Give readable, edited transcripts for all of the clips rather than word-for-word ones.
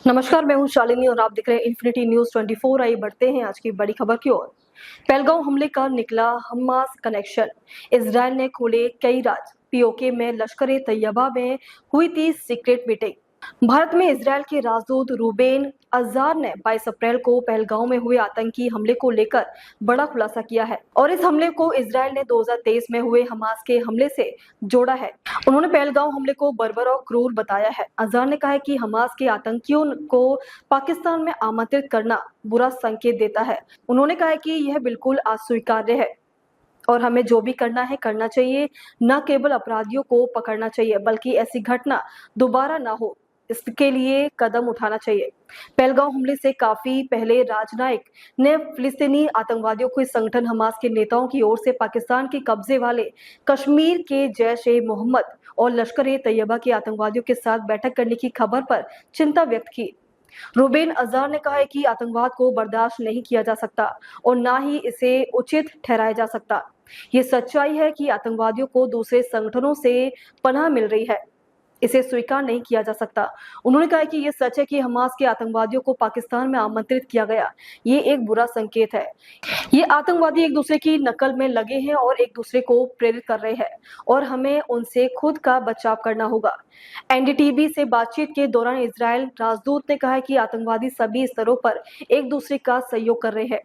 नमस्कार, मैं हूं शालिनी और आप देख रहे हैं इन्फिनिटी न्यूज 24। आइए बढ़ते हैं आज की बड़ी खबर की ओर। पहलगांव हमले का निकला हमास कनेक्शन। इजरायल ने खोले कई राज। पीओके में लश्कर ए तैयबा में हुई थी सीक्रेट मीटिंग। भारत में इजरायल के राजदूत रूबेन अज़ार ने 22 अप्रैल को पहलगांव में हुए आतंकी हमले को लेकर बड़ा खुलासा किया है और इस हमले को इजरायल ने 2023 में हुए हमास के हमले से जोड़ा है। उन्होंने पहलगांव हमले को बर्बर और क्रूर बताया है। अज़ार ने कहा है कि हमास के आतंकियों को पाकिस्तान में आमंत्रित करना बुरा संकेत देता है। उन्होंने कहा है कि यह बिल्कुल अस्वीकार्य है और हमें जो भी करना है करना चाहिए, न केवल अपराधियों को पकड़ना चाहिए बल्कि ऐसी घटना दोबारा ना हो इसके लिए कदम उठाना चाहिए। पहलगांव हमले से काफी पहले राजनायक ने फिलिस्तीनी आतंकवादियों को इस संगठन हमास के नेताओं की ओर से पाकिस्तान के कब्जे वाले कश्मीर के जैश ए मोहम्मद और लश्कर ए तैयबा के आतंकवादियों के साथ बैठक करने की खबर पर चिंता व्यक्त की। रूबेन अज़ार ने कहा है कि आतंकवाद को बर्दाश्त नहीं किया जा सकता और ना ही इसे उचित ठहराया जा सकता। ये सच्चाई है कि आतंकवादियों को दूसरे संगठनों से पनाह मिल रही है, इसे स्वीकार नहीं किया जा सकता। उन्होंने कहा कि ये सच है कि हमास के आतंकवादियों को पाकिस्तान में आमंत्रित किया गया। ये एक बुरा संकेत है। ये आतंकवादी एक दूसरे की नकल में लगे हैं और एक दूसरे को प्रेरित कर रहे हैं और हमें उनसे खुद का बचाव करना होगा। एनडीटीवी से बातचीत के दौरान इजरायल राजदूत ने कहा कि आतंकवादी सभी स्तरों पर एक दूसरे का सहयोग कर रहे हैं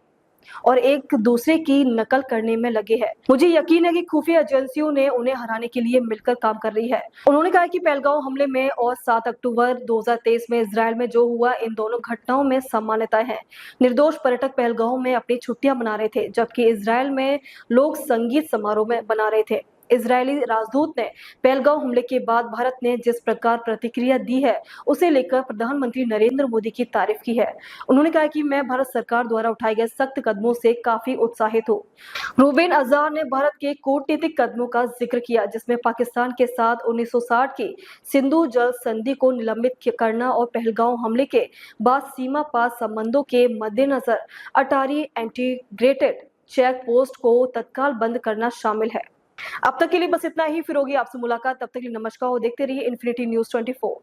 और एक दूसरे की नकल करने में लगे हैं। मुझे यकीन है कि खुफिया एजेंसियों ने उन्हें हराने के लिए मिलकर काम कर रही है। उन्होंने कहा कि पहलगांव हमले में और 7 अक्टूबर 2023 में इजरायल में जो हुआ, इन दोनों घटनाओं में समानताएं हैं। निर्दोष पर्यटक पहलगांव में अपनी छुट्टियां मना रहे थे जबकि इजरायल में लोग संगीत समारोह में बना रहे थे। इजरायली राजदूत ने पहलगांव हमले के बाद भारत ने जिस प्रकार प्रतिक्रिया दी है उसे लेकर प्रधानमंत्री नरेंद्र मोदी की तारीफ की है। उन्होंने कहा कि मैं भारत सरकार द्वारा उठाए गए सख्त कदमों से काफी उत्साहित हूँ। रूबेन अज़ार ने भारत के कूटनीतिक कदमों का जिक्र किया जिसमें पाकिस्तान के साथ 1960 की सिंधु जल संधि को निलंबित करना और पहलगांव हमले के बाद सीमा पार संबंधों के मद्देनजर अटारी इंटीग्रेटेड चेक पोस्ट को तत्काल बंद करना शामिल है। अब तक के लिए बस इतना ही। फिर होगी आपसे मुलाकात, तब तक के लिए नमस्कार और देखते रहिए इन्फिनिटी न्यूज 24।